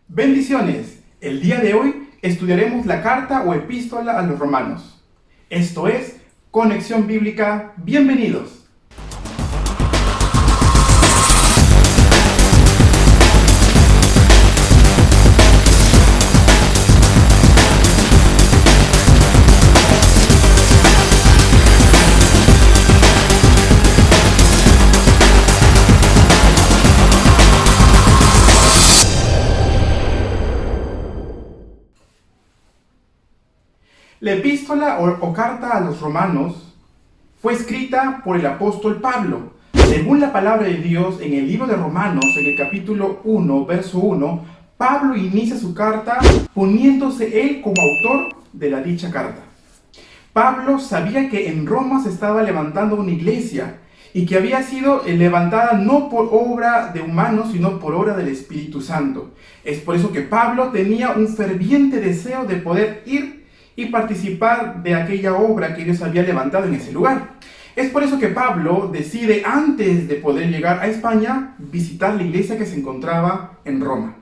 Bendiciones. El día de hoy estudiaremos la carta o epístola a los romanos. Esto es Conexión Bíblica. Bienvenidos. La epístola o carta a los romanos fue escrita por el apóstol Pablo. Según la palabra de Dios, en el libro de Romanos, en el capítulo 1, verso 1, Pablo inicia su carta poniéndose él como autor de la dicha carta. Pablo sabía que en Roma se estaba levantando una iglesia y que había sido levantada no por obra de humanos, sino por obra del Espíritu Santo. Es por eso que Pablo tenía un ferviente deseo de poder ir y participar de aquella obra que Dios había levantado en ese lugar. Es por eso que Pablo decide, antes de poder llegar a España, visitar la iglesia que se encontraba en Roma.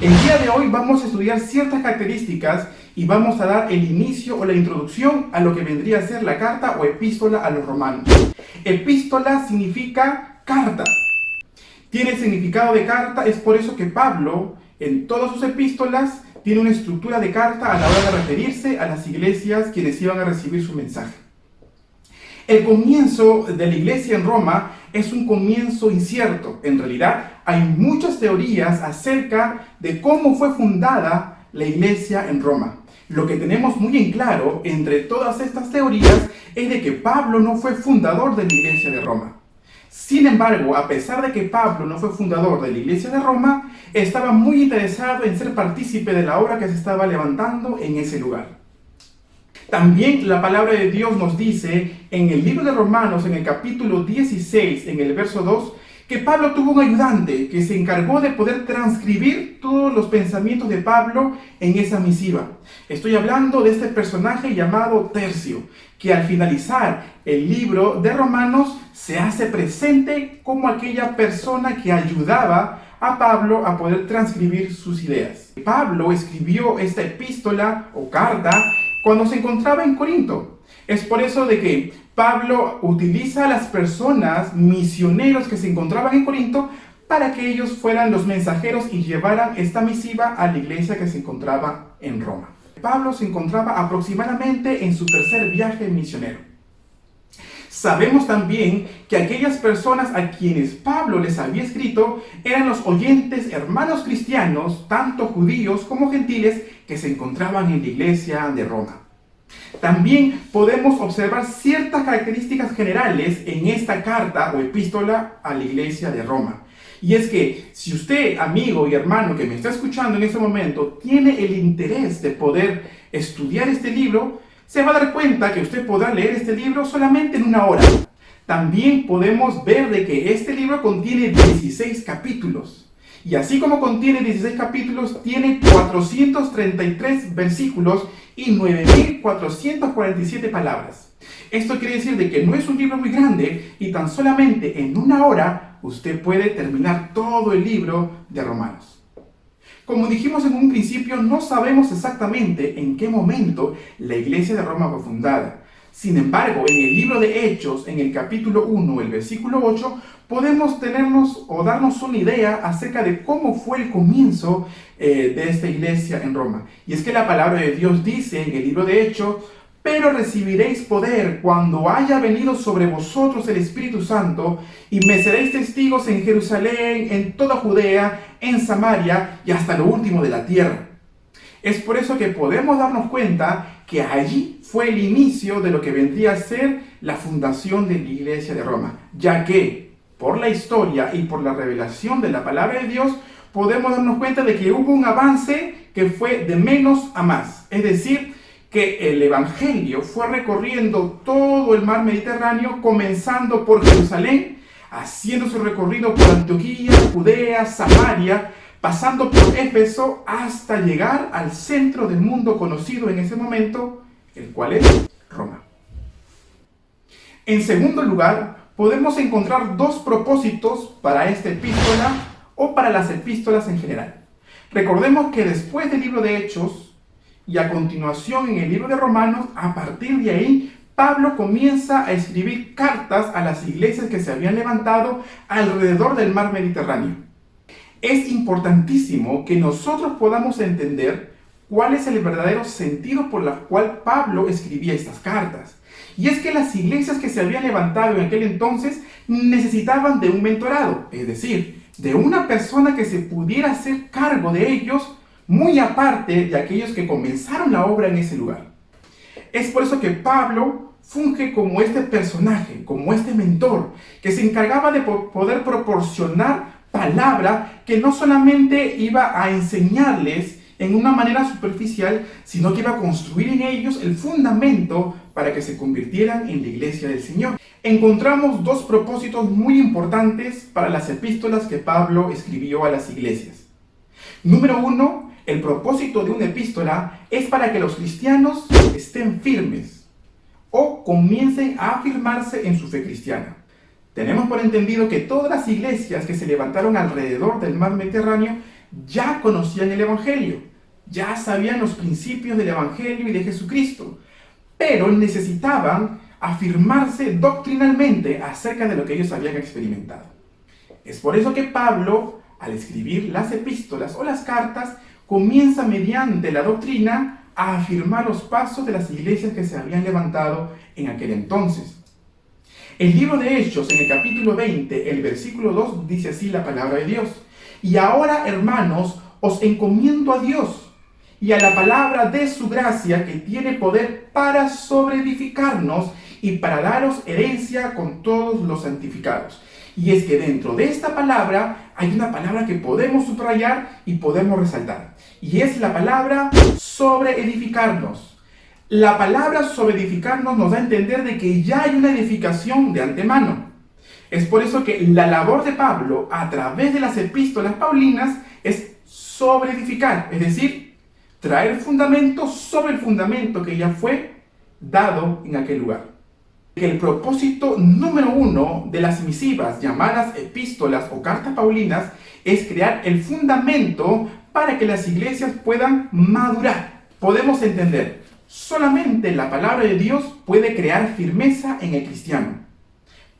El día de hoy vamos a estudiar ciertas características y vamos a dar el inicio o la introducción a lo que vendría a ser la carta o epístola a los romanos. Epístola significa carta. Tiene el significado de carta, es por eso que Pablo, en todas sus epístolas, tiene una estructura de carta a la hora de referirse a las iglesias quienes iban a recibir su mensaje. El comienzo de la iglesia en Roma es un comienzo incierto. En realidad, hay muchas teorías acerca de cómo fue fundada la iglesia en Roma. Lo que tenemos muy en claro entre todas estas teorías es de que Pablo no fue fundador de la iglesia de Roma. Sin embargo, a pesar de que Pablo no fue fundador de la iglesia de Roma, estaba muy interesado en ser partícipe de la obra que se estaba levantando en ese lugar. También la palabra de Dios nos dice en el libro de Romanos, en el capítulo 16, en el verso 2, que Pablo tuvo un ayudante que se encargó de poder transcribir todos los pensamientos de Pablo en esa misiva. Estoy hablando de este personaje llamado Tercio, que al finalizar el libro de Romanos se hace presente como aquella persona que ayudaba a Pablo a poder transcribir sus ideas. Pablo escribió esta epístola o carta cuando se encontraba en Corinto. Es por eso de que Pablo utiliza a las personas, misioneros que se encontraban en Corinto, para que ellos fueran los mensajeros y llevaran esta misiva a la iglesia que se encontraba en Roma. Pablo se encontraba aproximadamente en su tercer viaje misionero. Sabemos también que aquellas personas a quienes Pablo les había escrito eran los oyentes, hermanos cristianos, tanto judíos como gentiles, que se encontraban en la iglesia de Roma. También podemos observar ciertas características generales en esta carta o epístola a la iglesia de Roma. Y es que si usted, amigo y hermano que me está escuchando en este momento, tiene el interés de poder estudiar este libro, se va a dar cuenta que usted podrá leer este libro solamente en una hora. También podemos ver de que este libro contiene 16 capítulos. Y así como contiene 16 capítulos, tiene 433 versículos y 9.447 palabras. Esto quiere decir de que no es un libro muy grande y tan solamente en una hora usted puede terminar todo el libro de Romanos. Como dijimos en un principio, no sabemos exactamente en qué momento la iglesia de Roma fue fundada. Sin embargo, en el libro de Hechos, en el capítulo 1, el versículo 8, podemos darnos una idea acerca de cómo fue el comienzo de esta iglesia en Roma. Y es que la palabra de Dios dice en el libro de Hechos: pero recibiréis poder cuando haya venido sobre vosotros el Espíritu Santo, y me seréis testigos en Jerusalén, en toda Judea, en Samaria y hasta lo último de la tierra. Es por eso que podemos darnos cuenta que allí fue el inicio de lo que vendría a ser la fundación de la iglesia de Roma, ya que por la historia y por la revelación de la palabra de Dios podemos darnos cuenta de que hubo un avance que fue de menos a más. Es decir, que el evangelio fue recorriendo todo el mar Mediterráneo, comenzando por Jerusalén, haciendo su recorrido por Antioquía, Judea, Samaria, pasando por Éfeso hasta llegar al centro del mundo conocido en ese momento, el cual es Roma. En segundo lugar, podemos encontrar dos propósitos para esta epístola o para las epístolas en general. Recordemos que después del libro de Hechos y a continuación en el libro de Romanos, a partir de ahí, Pablo comienza a escribir cartas a las iglesias que se habían levantado alrededor del mar Mediterráneo. Es importantísimo que nosotros podamos entender cuál es el verdadero sentido por el cual Pablo escribía estas cartas. Y es que las iglesias que se habían levantado en aquel entonces necesitaban de un mentorado, es decir, de una persona que se pudiera hacer cargo de ellos, muy aparte de aquellos que comenzaron la obra en ese lugar. Es por eso que Pablo funge como este personaje, como este mentor, que se encargaba de poder proporcionar palabra que no solamente iba a enseñarles en una manera superficial, sino que iba a construir en ellos el fundamento para que se convirtieran en la iglesia del Señor. Encontramos dos propósitos muy importantes para las epístolas que Pablo escribió a las iglesias. Número uno, el propósito de una epístola es para que los cristianos estén firmes o comiencen a afirmarse en su fe cristiana. Tenemos por entendido que todas las iglesias que se levantaron alrededor del mar Mediterráneo ya conocían el Evangelio, ya sabían los principios del Evangelio y de Jesucristo, pero necesitaban afirmarse doctrinalmente acerca de lo que ellos habían experimentado. Es por eso que Pablo, al escribir las epístolas o las cartas, comienza mediante la doctrina a afirmar los pasos de las iglesias que se habían levantado en aquel entonces. El libro de Hechos, en el capítulo 20, el versículo 2, dice así la palabra de Dios: y ahora, hermanos, os encomiendo a Dios y a la palabra de su gracia, que tiene poder para sobreedificarnos y para daros herencia con todos los santificados. Y es que dentro de esta palabra hay una palabra que podemos subrayar y podemos resaltar. Y es la palabra sobreedificarnos. La palabra sobreedificarnos nos da a entender de que ya hay una edificación de antemano. Es por eso que la labor de Pablo a través de las epístolas paulinas es sobreedificar, es decir, traer fundamento sobre el fundamento que ya fue dado en aquel lugar. Que el propósito número uno de las misivas llamadas epístolas o cartas paulinas es crear el fundamento para que las iglesias puedan madurar. Podemos entender, solamente la palabra de Dios puede crear firmeza en el cristiano.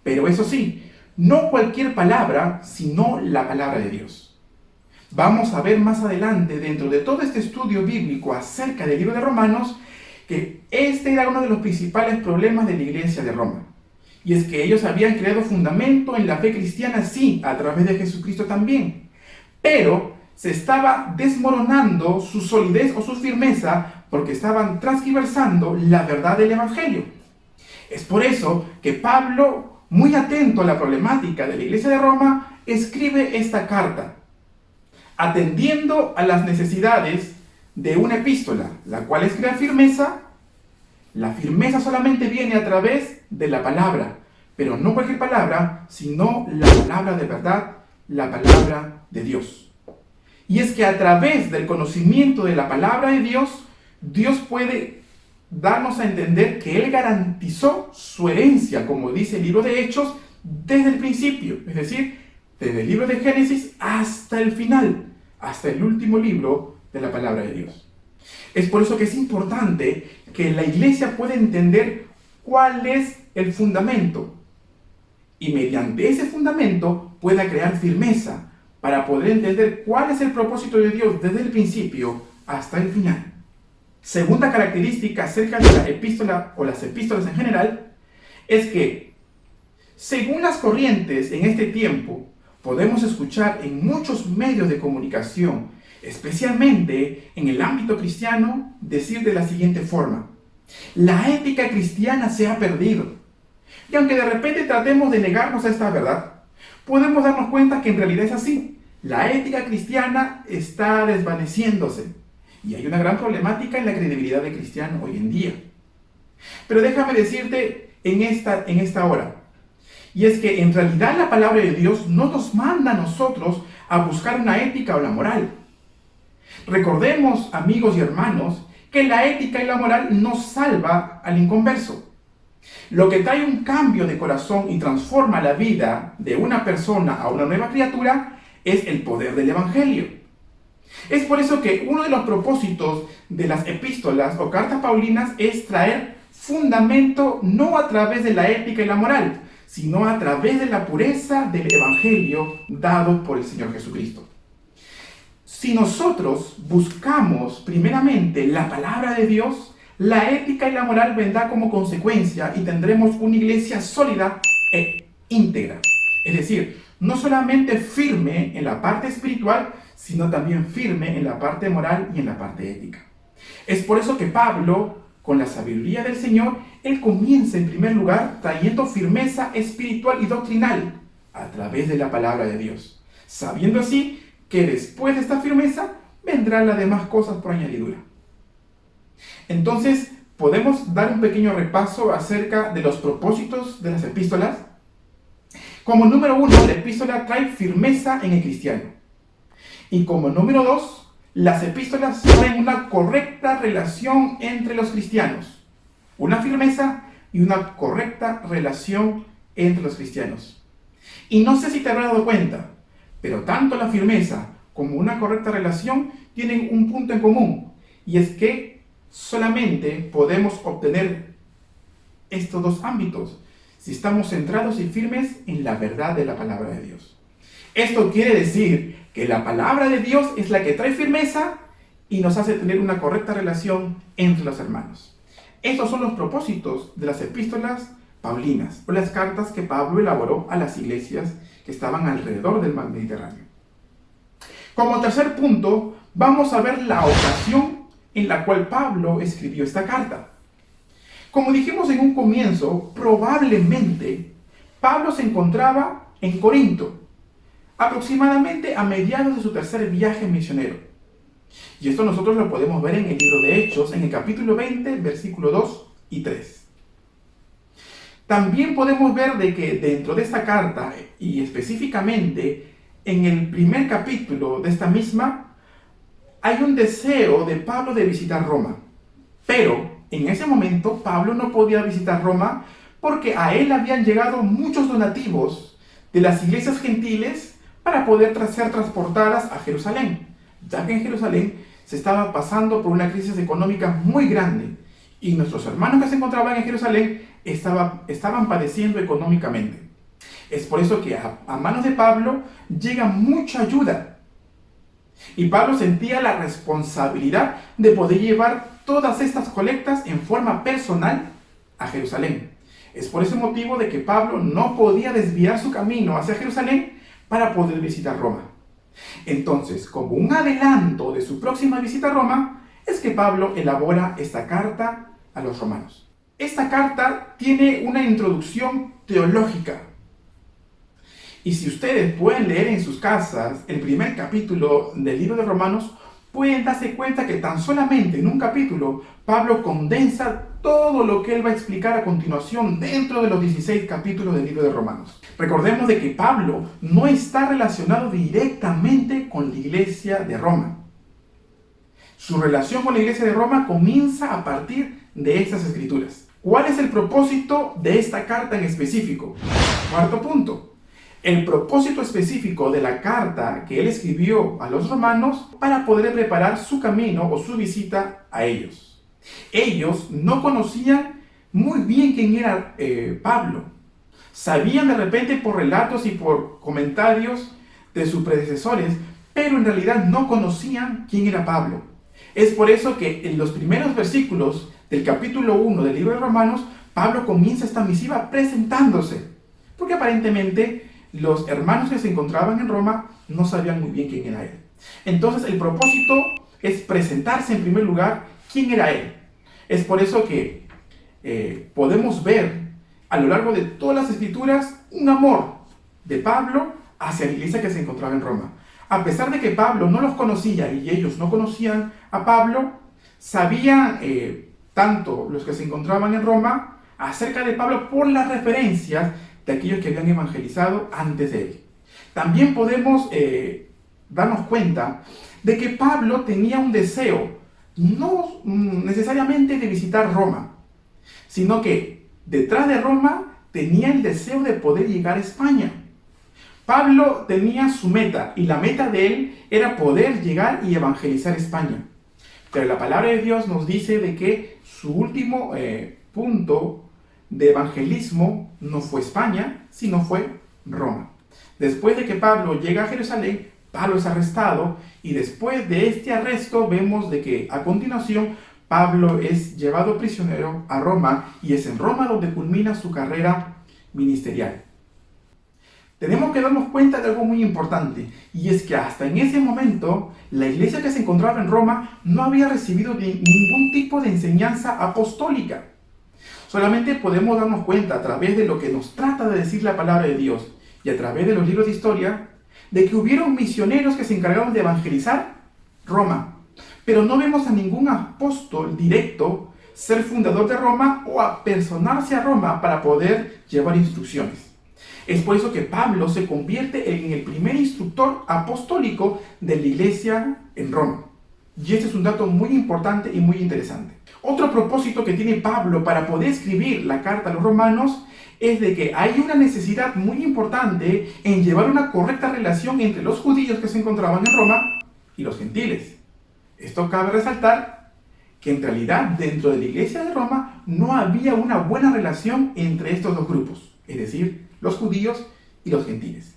Pero eso sí, no cualquier palabra, sino la palabra de Dios. Vamos a ver más adelante, dentro de todo este estudio bíblico acerca del libro de Romanos, que este era uno de los principales problemas de la iglesia de Roma. Y es que ellos habían creado fundamento en la fe cristiana, sí, a través de Jesucristo también. Pero se estaba desmoronando su solidez o su firmeza porque estaban transgiversando la verdad del Evangelio. Es por eso que Pablo, muy atento a la problemática de la iglesia de Roma, escribe esta carta, atendiendo a las necesidades de una epístola, la cual es crear firmeza. La firmeza solamente viene a través de la palabra, pero no cualquier palabra, sino la palabra de verdad, la palabra de Dios. Y es que a través del conocimiento de la palabra de Dios, Dios puede darnos a entender que Él garantizó su herencia, como dice el libro de Hechos, desde el principio, es decir, desde el libro de Génesis hasta el final, hasta el último libro de la palabra de Dios. Es por eso que es importante que la iglesia pueda entender cuál es el fundamento y mediante ese fundamento pueda crear firmeza para poder entender cuál es el propósito de Dios desde el principio hasta el final. Segunda característica acerca de la epístola o las epístolas en general es que, según las corrientes en este tiempo, podemos escuchar en muchos medios de comunicación, especialmente en el ámbito cristiano, decir de la siguiente forma: la ética cristiana se ha perdido. Y aunque de repente tratemos de negarnos a esta verdad, podemos darnos cuenta que en realidad es así. La ética cristiana está desvaneciéndose. Y hay una gran problemática en la credibilidad del cristiano hoy en día. Pero déjame decirte en esta hora, y es que en realidad la palabra de Dios no nos manda a nosotros a buscar una ética o la moral. Recordemos, amigos y hermanos, que la ética y la moral no salva al inconverso. Lo que trae un cambio de corazón y transforma la vida de una persona a una nueva criatura es el poder del Evangelio. Es por eso que uno de los propósitos de las epístolas o cartas paulinas es traer fundamento no a través de la ética y la moral, sino a través de la pureza del Evangelio dado por el Señor Jesucristo. Si nosotros buscamos primeramente la palabra de Dios, la ética y la moral vendrá como consecuencia y tendremos una iglesia sólida e íntegra. Es decir, no solamente firme en la parte espiritual, sino también firme en la parte moral y en la parte ética. Es por eso que Pablo, con la sabiduría del Señor, él comienza en primer lugar trayendo firmeza espiritual y doctrinal a través de la palabra de Dios, sabiendo así que después de esta firmeza vendrán las demás cosas por añadidura. Entonces, podemos dar un pequeño repaso acerca de los propósitos de las epístolas. Como número 1, la epístola trae firmeza en el cristiano. Y como número 2, las epístolas traen una correcta relación entre los cristianos. Una firmeza y una correcta relación entre los cristianos. Y no sé si te habrás dado cuenta, pero tanto la firmeza como una correcta relación tienen un punto en común. Y es que solamente podemos obtener estos dos ámbitos si estamos centrados y firmes en la verdad de la palabra de Dios. Esto quiere decir que la palabra de Dios es la que trae firmeza y nos hace tener una correcta relación entre los hermanos. Estos son los propósitos de las epístolas paulinas, o las cartas que Pablo elaboró a las iglesias que estaban alrededor del mar Mediterráneo. Como tercer punto, vamos a ver la ocasión en la cual Pablo escribió esta carta. Como dijimos en un comienzo, probablemente Pablo se encontraba en Corinto, aproximadamente a mediados de su tercer viaje misionero. Y esto nosotros lo podemos ver en el libro de Hechos, en el capítulo 20, versículos 2 y 3. También podemos ver de que dentro de esta carta, y específicamente en el primer capítulo de esta misma, hay un deseo de Pablo de visitar Roma. Pero en ese momento Pablo no podía visitar Roma porque a él habían llegado muchos donativos de las iglesias gentiles para poder ser transportadas a Jerusalén, ya que en Jerusalén se estaba pasando por una crisis económica muy grande y nuestros hermanos que se encontraban en Jerusalén estaban padeciendo económicamente. Es por eso que a manos de Pablo llega mucha ayuda. Y Pablo sentía la responsabilidad de poder llevar todas estas colectas en forma personal a Jerusalén. Es por ese motivo de que Pablo no podía desviar su camino hacia Jerusalén para poder visitar Roma. Entonces, como un adelanto de su próxima visita a Roma, es que Pablo elabora esta carta a los romanos. Esta carta tiene una introducción teológica. Y si ustedes pueden leer en sus casas el primer capítulo del libro de Romanos, pueden darse cuenta que tan solamente en un capítulo Pablo condensa todo lo que él va a explicar a continuación dentro de los 16 capítulos del libro de Romanos. Recordemos de que Pablo no está relacionado directamente con la iglesia de Roma. Su relación con la iglesia de Roma comienza a partir de estas escrituras. ¿Cuál es el propósito de esta carta en específico? Cuarto punto. El propósito específico de la carta que él escribió a los romanos para poder preparar su camino o su visita a ellos. Ellos no conocían muy bien quién era Pablo. Sabían de repente por relatos y por comentarios de sus predecesores, pero en realidad no conocían quién era Pablo. Es por eso que en los primeros versículos del capítulo 1 del libro de Romanos, Pablo comienza esta misiva presentándose, porque aparentemente los hermanos que se encontraban en Roma no sabían muy bien quién era él. Entonces el propósito es presentarse en primer lugar quién era él. Es por eso que podemos ver a lo largo de todas las escrituras un amor de Pablo hacia la iglesia que se encontraba en Roma. A pesar de que Pablo no los conocía y ellos no conocían a Pablo, sabían tanto los que se encontraban en Roma acerca de Pablo por las referencias de aquellos que habían evangelizado antes de él. También podemos darnos cuenta de que Pablo tenía un deseo, no necesariamente de visitar Roma, sino que detrás de Roma tenía el deseo de poder llegar a España. Pablo tenía su meta, y la meta de él era poder llegar y evangelizar España. Pero la palabra de Dios nos dice de que su último punto de evangelismo no fue España, sino fue Roma. Después de que Pablo llega a Jerusalén, Pablo es arrestado, y después de este arresto vemos de que a continuación Pablo es llevado prisionero a Roma, y es en Roma donde culmina su carrera ministerial. Tenemos que darnos cuenta de algo muy importante, y es que hasta en ese momento la iglesia que se encontraba en Roma no había recibido ningún tipo de enseñanza apostólica. Solamente podemos darnos cuenta a través de lo que nos trata de decir la palabra de Dios y a través de los libros de historia, de que hubieron misioneros que se encargaron de evangelizar Roma, pero no vemos a ningún apóstol directo ser fundador de Roma o apersonarse a Roma para poder llevar instrucciones. Es por eso que Pablo se convierte en el primer instructor apostólico de la iglesia en Roma. Y este es un dato muy importante y muy interesante. Otro propósito que tiene Pablo para poder escribir la carta a los romanos es de que hay una necesidad muy importante en llevar una correcta relación entre los judíos que se encontraban en Roma y los gentiles. Esto cabe resaltar que en realidad dentro de la iglesia de Roma no había una buena relación entre estos dos grupos, es decir, los judíos y los gentiles.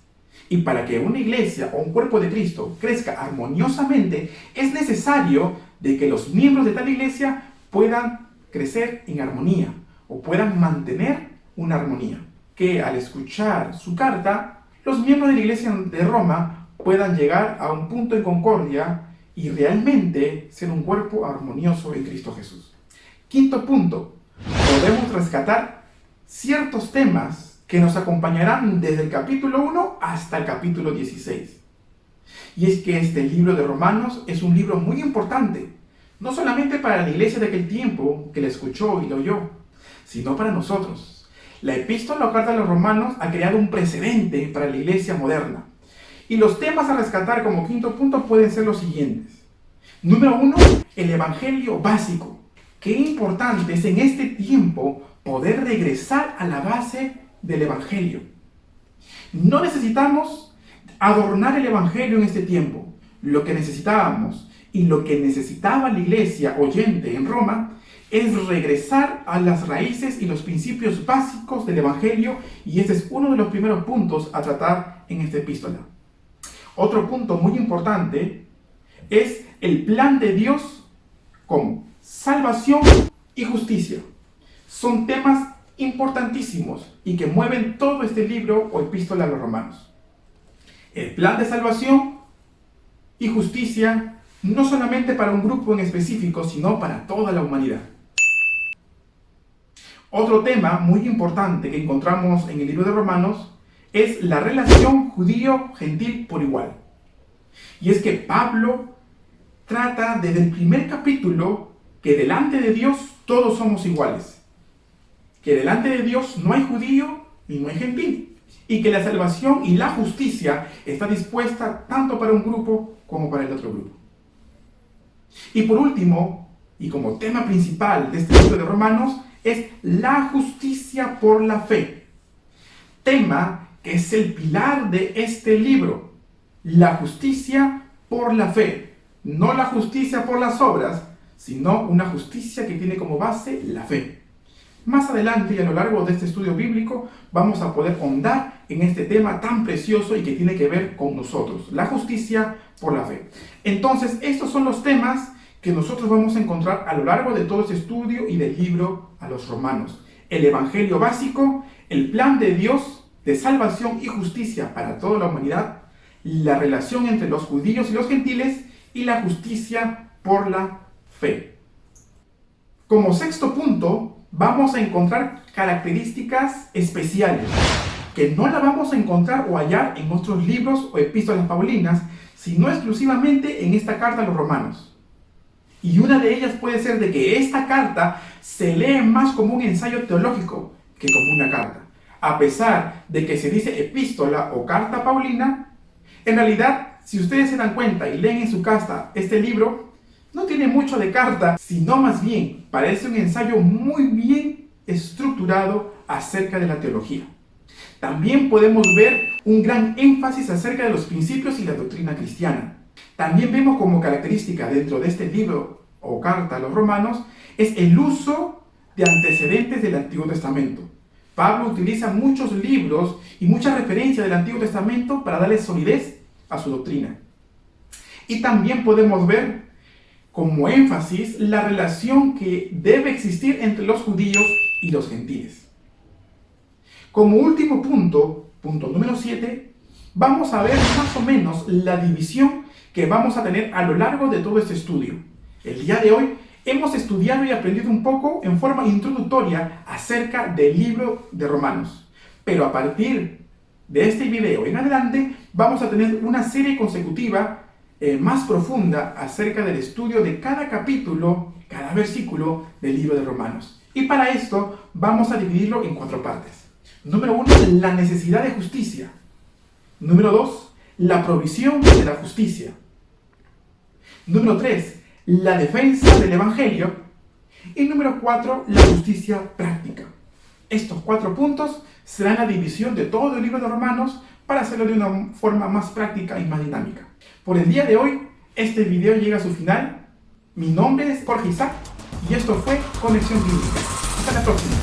Y para que una iglesia o un cuerpo de Cristo crezca armoniosamente, es necesario de que los miembros de tal iglesia puedan crecer en armonía o puedan mantener una armonía. Que al escuchar su carta, los miembros de la iglesia de Roma puedan llegar a un punto de concordia y realmente ser un cuerpo armonioso en Cristo Jesús. Quinto punto, podemos rescatar ciertos temas que nos acompañarán desde el capítulo 1 hasta el capítulo 16. Y es que este libro de Romanos es un libro muy importante, no solamente para la iglesia de aquel tiempo que la escuchó y la oyó, sino para nosotros. La epístola o carta a los romanos ha creado un precedente para la iglesia moderna. Y los temas a rescatar como quinto punto pueden ser los siguientes. Número 1, el evangelio básico. Qué importante es en este tiempo poder regresar a la base del evangelio. No necesitamos adornar el evangelio en este tiempo. Lo que necesitábamos y lo que necesitaba la iglesia oyente en Roma es regresar a las raíces y los principios básicos del evangelio, y este es uno de los primeros puntos a tratar en esta epístola. Otro punto muy importante es el plan de Dios como salvación y justicia. Son temas importantísimos y que mueven todo este libro o epístola a los romanos. El plan de salvación y justicia no solamente para un grupo en específico, sino para toda la humanidad. Otro tema muy importante que encontramos en el libro de Romanos es la relación judío-gentil por igual. Y es que Pablo trata desde el primer capítulo que delante de Dios todos somos iguales. Que delante de Dios no hay judío ni no hay gentil, y que la salvación y la justicia está dispuesta tanto para un grupo como para el otro grupo. Y por último, y como tema principal de este libro de Romanos, es la justicia por la fe. Tema que es el pilar de este libro. La justicia por la fe. No la justicia por las obras, sino una justicia que tiene como base la fe. Más adelante y a lo largo de este estudio bíblico vamos a poder ahondar en este tema tan precioso y que tiene que ver con nosotros, la justicia por la fe. Entonces, estos son los temas que nosotros vamos a encontrar a lo largo de todo este estudio y del libro a los romanos. El evangelio básico, el plan de Dios de salvación y justicia para toda la humanidad, la relación entre los judíos y los gentiles y la justicia por la fe. Como sexto punto, vamos a encontrar características especiales que no la vamos a encontrar o hallar en otros libros o epístolas paulinas, sino exclusivamente en esta carta a los romanos. Y una de ellas puede ser de que esta carta se lee más como un ensayo teológico que como una carta. A pesar de que se dice epístola o carta paulina, en realidad, si ustedes se dan cuenta y leen en su casa este libro, no tiene mucho de carta, sino más bien parece un ensayo muy bien estructurado acerca de la teología. También podemos ver un gran énfasis acerca de los principios y la doctrina cristiana. También vemos como característica dentro de este libro o carta a los romanos es el uso de antecedentes del Antiguo Testamento. Pablo utiliza muchos libros y muchas referencias del Antiguo Testamento para darle solidez a su doctrina. Y también podemos ver como énfasis la relación que debe existir entre los judíos y los gentiles. Como último punto número 7, vamos a ver más o menos la división que vamos a tener a lo largo de todo este estudio. El día de hoy hemos estudiado y aprendido un poco en forma introductoria acerca del libro de Romanos. Pero a partir de este video en adelante vamos a tener una serie consecutiva más profunda acerca del estudio de cada capítulo, cada versículo del libro de Romanos. Y para esto vamos a dividirlo en 4 partes. Número 1, la necesidad de justicia. Número 2, la provisión de la justicia. Número 3, la defensa del Evangelio. Y número 4, la justicia práctica. Estos 4 puntos serán la división de todo el libro de Romanos para hacerlo de una forma más práctica y más dinámica. Por el día de hoy, este video llega a su final. Mi nombre es Jorge Isaac y esto fue Conexión Bíblica. Hasta la próxima.